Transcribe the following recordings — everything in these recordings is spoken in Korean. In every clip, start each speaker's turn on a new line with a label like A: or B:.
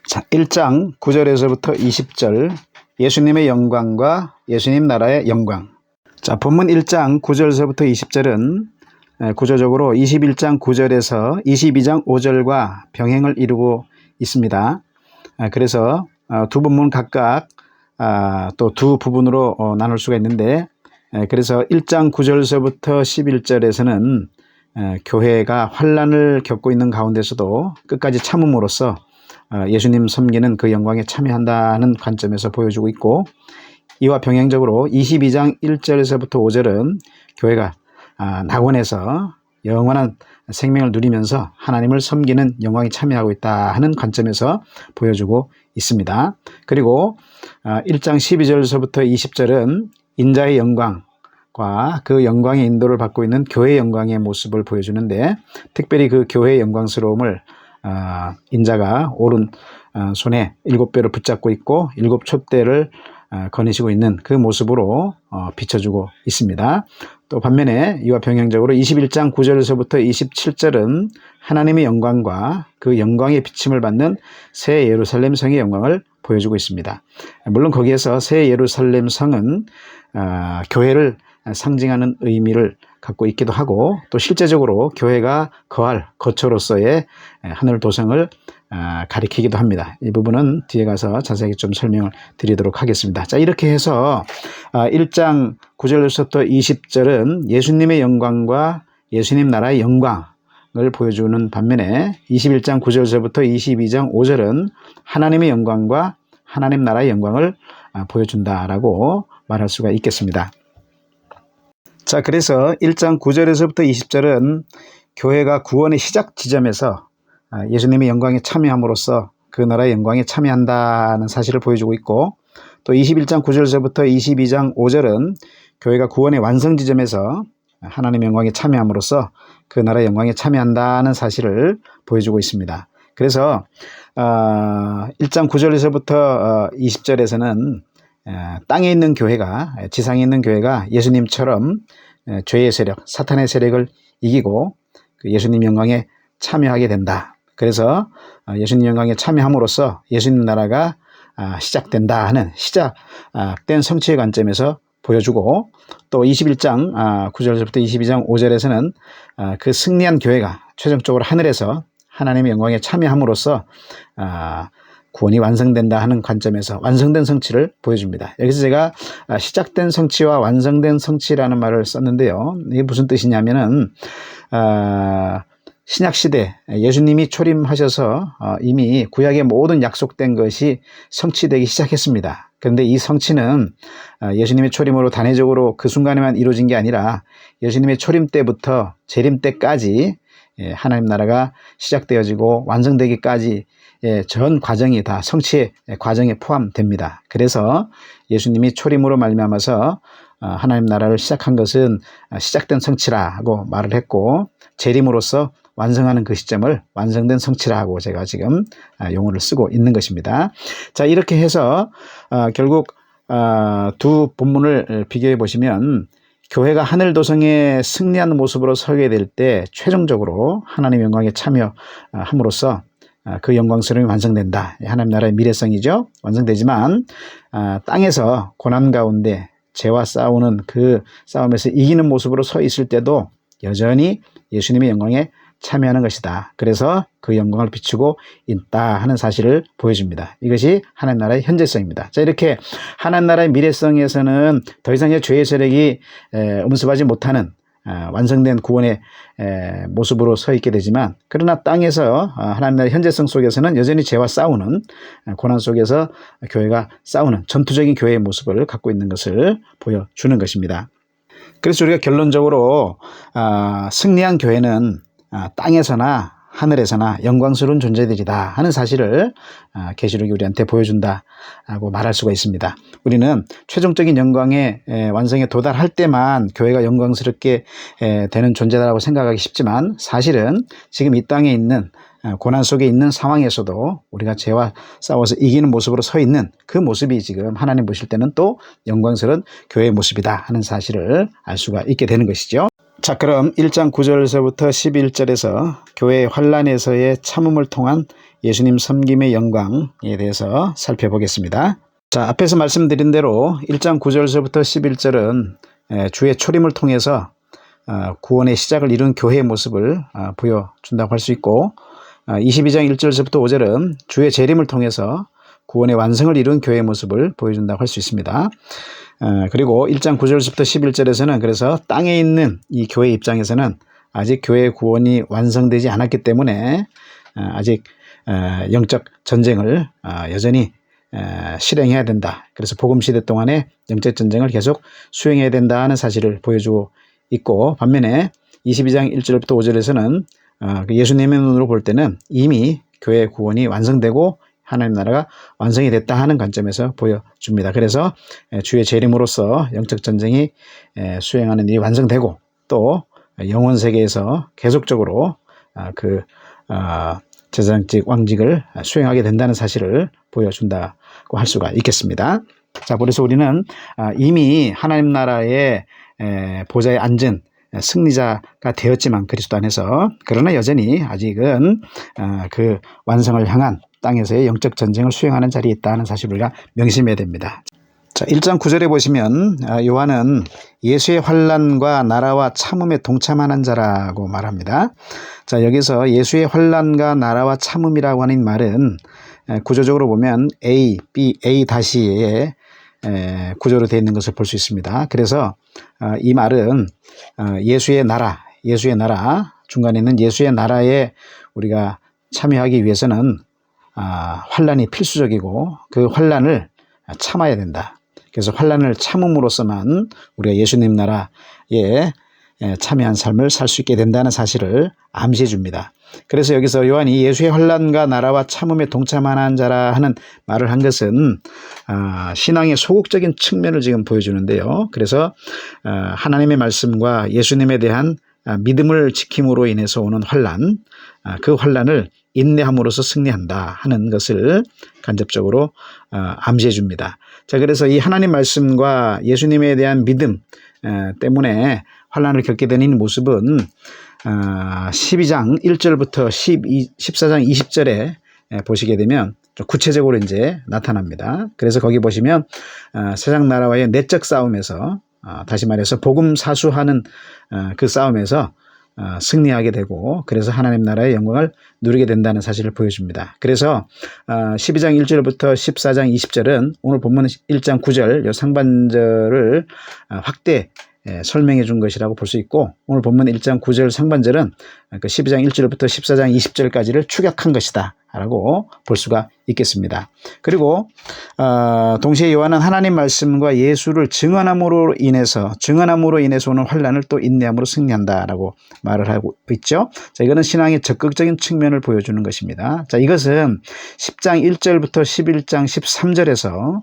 A: 자, 1장 9절에서부터 20절 예수님의 영광과 예수님 나라의 영광. 자, 본문 1장 9절에서부터 20절은 구조적으로 21장 9절에서 22장 5절과 병행을 이루고 있습니다. 그래서 두 본문 각각 또 두 부분으로 나눌 수가 있는데, 그래서 1장 9절에서부터 11절에서는 교회가 환난을 겪고 있는 가운데서도 끝까지 참음으로써 예수님 섬기는 그 영광에 참여한다는 관점에서 보여주고 있고, 이와 병행적으로 22장 1절에서부터 5절은 교회가 낙원에서 영원한 생명을 누리면서 하나님을 섬기는 영광에 참여하고 있다 하는 관점에서 보여주고 있습니다. 그리고 1장 12절에서부터 20절은 인자의 영광과 그 영광의 인도를 받고 있는 교회의 영광의 모습을 보여주는데, 특별히 그 교회의 영광스러움을 인자가 오른 손에 7뼈를 붙잡고 있고 7 촛대를 거니시고 있는 그 모습으로 비춰주고 있습니다. 또 반면에 이와 병행적으로 21장 9절에서부터 27절은 하나님의 영광과 그 영광의 비침을 받는 새 예루살렘 성의 영광을 보여주고 있습니다. 물론 거기에서 새 예루살렘 성은 교회를 상징하는 의미를 갖고 있기도 하고, 또 실제적으로 교회가 거할 거처로서의 하늘 도성을 가리키기도 합니다. 이 부분은 뒤에 가서 자세하게 좀 설명을 드리도록 하겠습니다. 자, 이렇게 해서 1장 9절에서부터 20절은 예수님의 영광과 예수님 나라의 영광을 보여주는 반면에 21장 9절에서부터 22장 5절은 하나님의 영광과 하나님 나라의 영광을 보여준다라고 말할 수가 있겠습니다. 자, 그래서 1장 9절에서부터 20절은 교회가 구원의 시작 지점에서 예수님의 영광에 참여함으로써 그 나라의 영광에 참여한다는 사실을 보여주고 있고, 또 21장 9절에서부터 22장 5절은 교회가 구원의 완성 지점에서 하나님의 영광에 참여함으로써 그 나라의 영광에 참여한다는 사실을 보여주고 있습니다. 그래서 1장 9절에서부터 20절에서는 땅에 있는 교회가, 지상에 있는 교회가 예수님처럼 죄의 세력, 사탄의 세력을 이기고 예수님 영광에 참여하게 된다. 그래서 예수님 영광에 참여함으로써 예수님 나라가 시작된다 하는 시작된 성취의 관점에서 보여주고, 또 21장 9절에서부터 22장 5절에서는 그 승리한 교회가 최종적으로 하늘에서 하나님의 영광에 참여함으로써 구원이 완성된다 하는 관점에서 완성된 성취를 보여줍니다. 여기서 제가 시작된 성취와 완성된 성취라는 말을 썼는데요. 이게 무슨 뜻이냐면은 신약시대 예수님이 초림하셔서 이미 구약의 모든 약속된 것이 성취되기 시작했습니다. 그런데 이 성취는 예수님의 초림으로 단회적으로 그 순간에만 이루어진 게 아니라 예수님의 초림 때부터 재림 때까지 하나님 나라가 시작되어지고 완성되기까지 전 과정이 다 성취의 과정에 포함됩니다. 그래서 예수님이 초림으로 말미암아서 하나님 나라를 시작한 것은 시작된 성취라고 말을 했고, 재림으로써 완성하는 그 시점을 완성된 성취라고 제가 지금 용어를 쓰고 있는 것입니다. 자, 이렇게 해서 결국 두 본문을 비교해 보시면 교회가 하늘 도성에 승리하는 모습으로 서게 될 때 최종적으로 하나님의 영광에 참여함으로써 그 영광스러움이 완성된다. 하나님 나라의 미래성이죠. 완성되지만 땅에서 고난 가운데 죄와 싸우는 그 싸움에서 이기는 모습으로 서 있을 때도 여전히 예수님의 영광에 참여하는 것이다. 그래서 그 영광을 비추고 있다 하는 사실을 보여줍니다. 이것이 하나님 나라의 현재성입니다. 자, 이렇게 하나님 나라의 미래성에서는 더 이상의 죄의 세력이 음습하지 못하는 완성된 구원의 모습으로 서 있게 되지만, 그러나 땅에서 하나님 나라의 현재성 속에서는 여전히 죄와 싸우는, 고난 속에서 교회가 싸우는 전투적인 교회의 모습을 갖고 있는 것을 보여주는 것입니다. 그래서 우리가 결론적으로 승리한 교회는 땅에서나 하늘에서나 영광스러운 존재들이다 하는 사실을 계시록이 우리한테 보여준다고 말할 수가 있습니다. 우리는 최종적인 영광의 완성에 도달할 때만 교회가 영광스럽게 되는 존재다라고 생각하기 쉽지만, 사실은 지금 이 땅에 있는 고난 속에 있는 상황에서도 우리가 죄와 싸워서 이기는 모습으로 서 있는 그 모습이 지금 하나님 보실 때는 또 영광스러운 교회의 모습이다 하는 사실을 알 수가 있게 되는 것이죠. 자, 그럼 1장 9절에서부터 11절에서 교회의 환란에서의 참음을 통한 예수님 섬김의 영광에 대해서 살펴보겠습니다. 자, 앞에서 말씀드린 대로 1장 9절에서부터 11절은 주의 초림을 통해서 구원의 시작을 이룬 교회의 모습을 보여준다고 할 수 있고, 22장 1절에서부터 5절은 주의 재림을 통해서 구원의 완성을 이룬 교회의 모습을 보여준다고 할 수 있습니다. 그리고 1장 9절부터 11절에서는 그래서 땅에 있는 이 교회 입장에서는 아직 교회의 구원이 완성되지 않았기 때문에 아직 영적 전쟁을 여전히 실행해야 된다. 그래서 복음시대 동안에 영적 전쟁을 계속 수행해야 된다는 사실을 보여주고 있고, 반면에 22장 1절부터 5절에서는 예수님의 눈으로 볼 때는 이미 교회의 구원이 완성되고 하나님 나라가 완성이 됐다 하는 관점에서 보여줍니다. 그래서 주의 재림으로써 영적 전쟁이 수행하는 일이 완성되고, 또 영원 세계에서 계속적으로 그 제사장직 왕직을 수행하게 된다는 사실을 보여준다고 할 수가 있겠습니다. 자, 그래서 우리는 이미 하나님 나라의 보좌에 앉은 승리자가 되었지만 그리스도 안에서, 그러나 여전히 아직은 그 완성을 향한 땅에서의 영적 전쟁을 수행하는 자리에 있다는 사실을 우리가 명심해야 됩니다. 자, 1장 9절에 보시면 요한은 예수의 환난과 나라와 참음에 동참하는 자라고 말합니다. 자, 여기서 예수의 환난과 나라와 참음이라고 하는 말은 구조적으로 보면 A, B, A-의 구조로 되어 있는 것을 볼 수 있습니다. 그래서 이 말은 예수의 나라 중간에 있는 예수의 나라에 우리가 참여하기 위해서는 환난이 필수적이고 그 환난을 참아야 된다. 그래서 환난을 참음으로써만 우리가 예수님 나라에 참여한 삶을 살 수 있게 된다는 사실을 암시해 줍니다. 그래서 여기서 요한이 예수의 환난과 나라와 참음에 동참하는 자라 하는 말을 한 것은 신앙의 소극적인 측면을 지금 보여주는데요. 그래서 하나님의 말씀과 예수님에 대한 믿음을 지킴으로 인해서 오는 환난, 그 환난을 인내함으로써 승리한다 하는 것을 간접적으로 암시해 줍니다. 자, 그래서 이 하나님 말씀과 예수님에 대한 믿음 때문에 환난을 겪게 되는 모습은 12장 1절부터 14장 20절에 보시게 되면 좀 구체적으로 이제 나타납니다. 그래서 거기 보시면 세상 나라와의 내적 싸움에서, 다시 말해서 복음 사수하는 그 싸움에서 승리하게 되고, 그래서 하나님 나라의 영광을 누리게 된다는 사실을 보여줍니다. 그래서 12장 1절부터 14장 20절은 오늘 본문 1장 9절 이 상반절을 확대 설명해 준 것이라고 볼 수 있고, 오늘 본문 1장 9절 상반절은 그 12장 1절부터 14장 20절까지를 축약한 것이다 라고 볼 수가 있겠습니다. 그리고 동시에 요한은 하나님 말씀과 예수를 증언함으로 인해서 오는 환난을 또 인내함으로 승리한다라고 말을 하고 있죠. 자, 이거는 신앙의 적극적인 측면을 보여주는 것입니다. 자, 이것은 10장 1절부터 11장 13절에서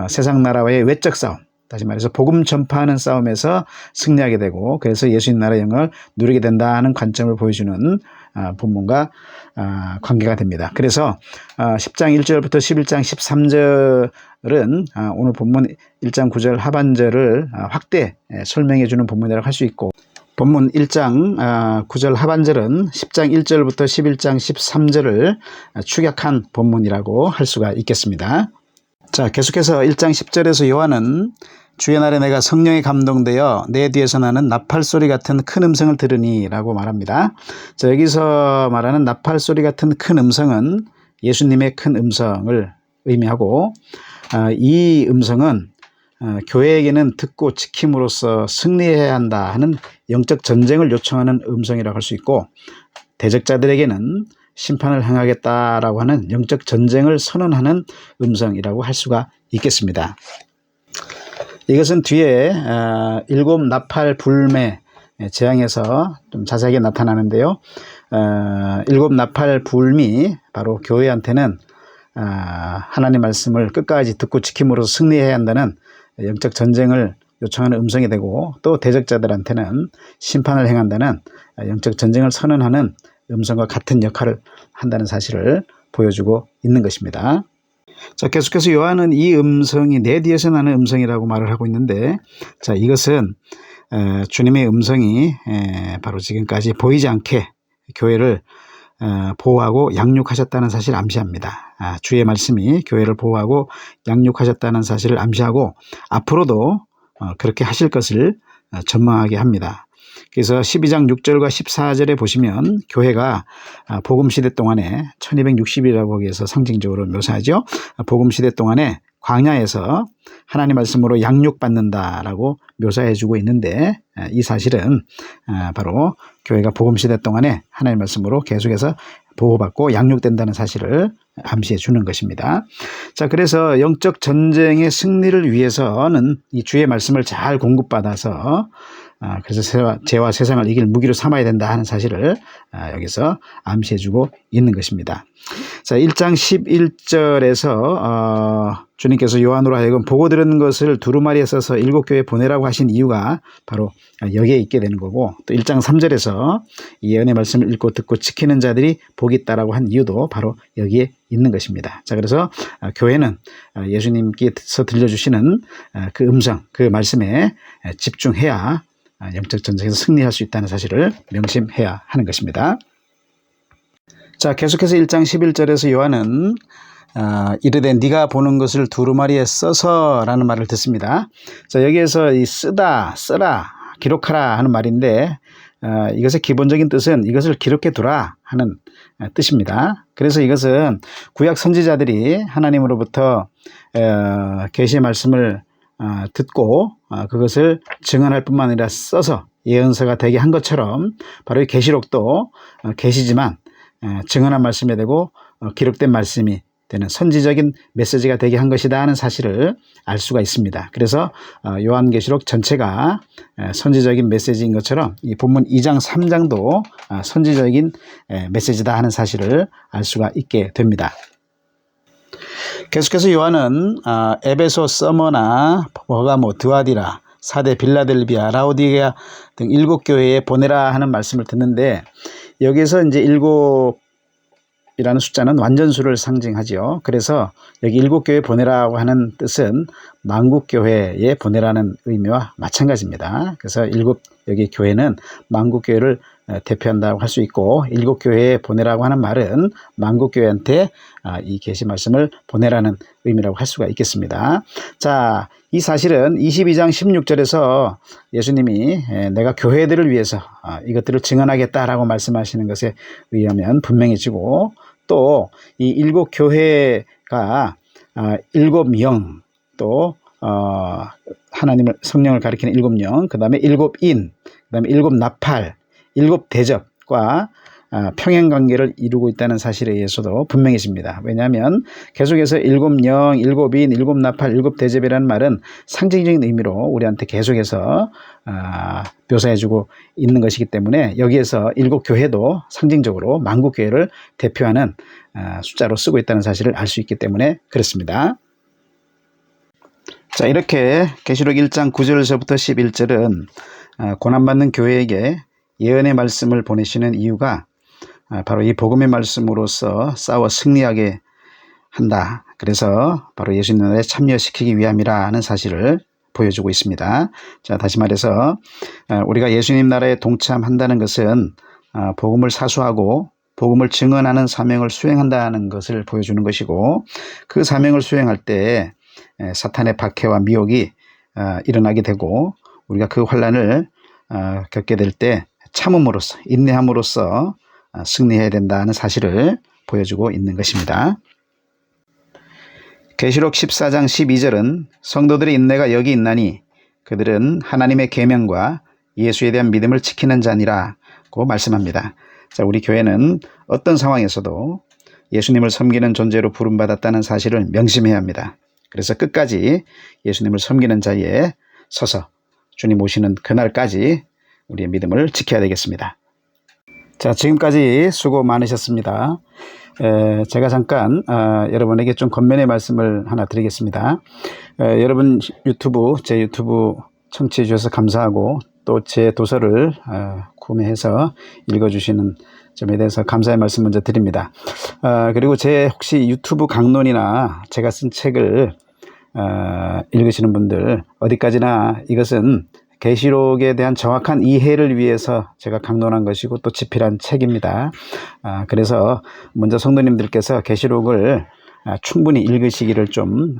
A: 세상 나라와의 외적 싸움, 다시 말해서 복음 전파하는 싸움에서 승리하게 되고, 그래서 예수님 나라의 영광을 누리게 된다는 관점을 보여주는 본문과 관계가 됩니다. 그래서 10장 1절부터 11장 13절은 오늘 본문 1장 9절 하반절을 확대 설명해 주는 본문이라고 할 수 있고, 본문 1장 9절 하반절은 10장 1절부터 11장 13절을 축약한 본문이라고 할 수가 있겠습니다. 자, 계속해서 1장 10절에서 요한은 주의 날에 내가 성령에 감동되어 내 뒤에서 나는 나팔소리 같은 큰 음성을 들으니 라고 말합니다. 자, 여기서 말하는 나팔소리 같은 큰 음성은 예수님의 큰 음성을 의미하고, 이 음성은 교회에게는 듣고 지킴으로써 승리해야 한다 하는 영적 전쟁을 요청하는 음성이라고 할 수 있고, 대적자들에게는 심판을 행하겠다라고 하는 영적 전쟁을 선언하는 음성이라고 할 수가 있겠습니다. 이것은 뒤에 7 나팔 불매 재앙에서 좀 자세하게 나타나는데요. 7 나팔 불미, 바로 교회한테는 하나님 말씀을 끝까지 듣고 지킴으로써 승리해야 한다는 영적 전쟁을 요청하는 음성이 되고, 또 대적자들한테는 심판을 행한다는 영적 전쟁을 선언하는 음성과 같은 역할을 한다는 사실을 보여주고 있는 것입니다. 자, 계속해서 요한은 이 음성이 내 뒤에서 나는 음성이라고 말을 하고 있는데, 자, 이것은 주님의 음성이 바로 지금까지 보이지 않게 교회를 보호하고 양육하셨다는 사실을 암시합니다. 주의 말씀이 교회를 보호하고 양육하셨다는 사실을 암시하고 앞으로도 그렇게 하실 것을 전망하게 합니다. 그래서 12장 6절과 14절에 보시면 교회가 복음시대 동안에 1260이라고 거기에서 상징적으로 묘사하죠. 복음시대 동안에 광야에서 하나님 말씀으로 양육받는다라고 묘사해주고 있는데 이 사실은 바로 교회가 복음시대 동안에 하나님 말씀으로 계속해서 보호받고 양육된다는 사실을 암시해 주는 것입니다. 자, 그래서 영적 전쟁의 승리를 위해서는 이 주의 말씀을 잘 공급받아서 그래서 죄와 세상을 이길 무기로 삼아야 된다 하는 사실을 여기서 암시해 주고 있는 것입니다. 자, 1장 11절에서 주님께서 요한으로 하여금 보고 들은 것을 두루마리에 써서 7교회에 보내라고 하신 이유가 바로 여기에 있게 되는 거고, 또 1장 3절에서 이 예언의 말씀을 읽고 듣고 지키는 자들이 복이 있다라고 한 이유도 바로 여기에 있는 것입니다. 자, 그래서 교회는 예수님께서 들려주시는 그 음성, 그 말씀에 집중해야 영적 전쟁에서 승리할 수 있다는 사실을 명심해야 하는 것입니다. 자, 계속해서 1장 11절에서 요한은 이르되 네가 보는 것을 두루마리에 써서 라는 말을 듣습니다. 자, 여기에서 이 쓰다, 써라, 기록하라 하는 말인데 이것의 기본적인 뜻은 이것을 기록해 두라 하는 뜻입니다. 그래서 이것은 구약 선지자들이 하나님으로부터 계시의 말씀을 듣고 그것을 증언할 뿐만 아니라 써서 예언서가 되게 한 것처럼 바로 이 계시록도 계시지만 증언한 말씀이 되고 기록된 말씀이 되는 선지적인 메시지가 되게 한 것이다 하는 사실을 알 수가 있습니다. 그래서 요한계시록 전체가 선지적인 메시지인 것처럼 이 본문 2장 3장도 선지적인 메시지다 하는 사실을 알 수가 있게 됩니다. 계속해서 요한은 에베소, 서머나, 버가모, 드와디라, 사대, 빌라델비아, 라오디게아 등 7교회에 보내라 하는 말씀을 듣는데 여기서 이제 7이라는 숫자는 완전수를 상징하지요. 그래서 여기 7교회에 보내라고 하는 뜻은 만국교회에 보내라는 의미와 마찬가지입니다. 그래서 여기 교회는 만국교회를 대표한다고 할 수 있고 7교회에 보내라고 하는 말은 만국교회한테 이 계시 말씀을 보내라는 의미라고 할 수가 있겠습니다. 자, 이 사실은 22장 16절에서 예수님이 내가 교회들을 위해서 이것들을 증언하겠다라고 말씀하시는 것에 의하면 분명해지고 또 이 7교회가 7영 또 하나님을 성령을 가리키는 7영, 그 다음에 7인, 그 다음에 7나팔, 7대접과 평행관계를 이루고 있다는 사실에 의해서도 분명해집니다. 왜냐하면 계속해서 7영, 7인, 7나팔, 7대접이라는 말은 상징적인 의미로 우리한테 계속해서 묘사해주고 있는 것이기 때문에 여기에서 7교회도 상징적으로 만국교회를 대표하는 숫자로 쓰고 있다는 사실을 알 수 있기 때문에 그렇습니다. 자, 이렇게 계시록 1장 9절에서부터 11절은 고난받는 교회에게 예언의 말씀을 보내시는 이유가 바로 이 복음의 말씀으로서 싸워 승리하게 한다. 그래서 바로 예수님 나라에 참여시키기 위함이라는 사실을 보여주고 있습니다. 자, 다시 말해서 우리가 예수님 나라에 동참한다는 것은 복음을 사수하고 복음을 증언하는 사명을 수행한다는 것을 보여주는 것이고 그 사명을 수행할 때 사탄의 박해와 미혹이 일어나게 되고 우리가 그 환난을 겪게 될 때 참음으로써 인내함으로써 승리해야 된다는 사실을 보여주고 있는 것입니다. 계시록 14장 12절은 성도들의 인내가 여기 있나니 그들은 하나님의 계명과 예수에 대한 믿음을 지키는 자니라고 말씀합니다. 자, 우리 교회는 어떤 상황에서도 예수님을 섬기는 존재로 부름받았다는 사실을 명심해야 합니다. 그래서 끝까지 예수님을 섬기는 자리에 서서 주님 오시는 그날까지 우리의 믿음을 지켜야 되겠습니다. 자, 지금까지 수고 많으셨습니다. 제가 잠깐 여러분에게 좀 권면의 말씀을 하나 드리겠습니다. 여러분 제 유튜브 청취해 주셔서 감사하고 또 제 도서를 구매해서 읽어주시는 점에 대해서 감사의 말씀 먼저 드립니다. 그리고 제 혹시 유튜브 강론이나 제가 쓴 책을 읽으시는 분들 어디까지나 이것은 계시록에 대한 정확한 이해를 위해서 제가 강론한 것이고 또 집필한 책입니다. 그래서 먼저 성도님들께서 계시록을 충분히 읽으시기를 좀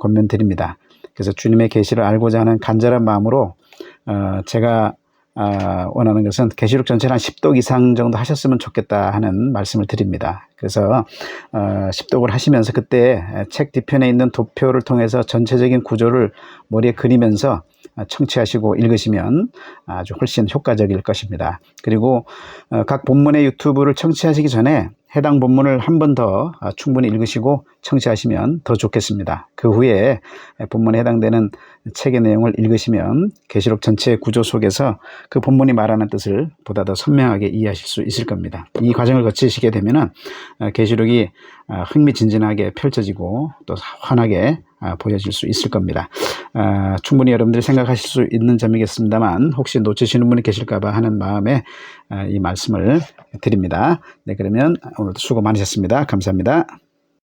A: 권면드립니다. 그래서 주님의 계시를 알고자 하는 간절한 마음으로 제가 원하는 것은 계시록 전체를 한 10독 이상 정도 하셨으면 좋겠다 하는 말씀을 드립니다. 그래서 10독을 하시면서 그때 책 뒤편에 있는 도표를 통해서 전체적인 구조를 머리에 그리면서 청취하시고 읽으시면 아주 훨씬 효과적일 것입니다. 그리고 각 본문의 유튜브를 청취하시기 전에 해당 본문을 한 번 더 충분히 읽으시고 청취하시면 더 좋겠습니다. 그 후에 본문에 해당되는 책의 내용을 읽으시면 계시록 전체의 구조 속에서 그 본문이 말하는 뜻을 보다 더 선명하게 이해하실 수 있을 겁니다. 이 과정을 거치시게 되면은 계시록이 흥미진진하게 펼쳐지고 또 환하게 보여질 수 있을 겁니다. 충분히 여러분들이 생각하실 수 있는 점이겠습니다만 혹시 놓치시는 분이 계실까봐 하는 마음에 이 말씀을 드립니다. 네, 그러면 오늘도 수고 많으셨습니다. 감사합니다.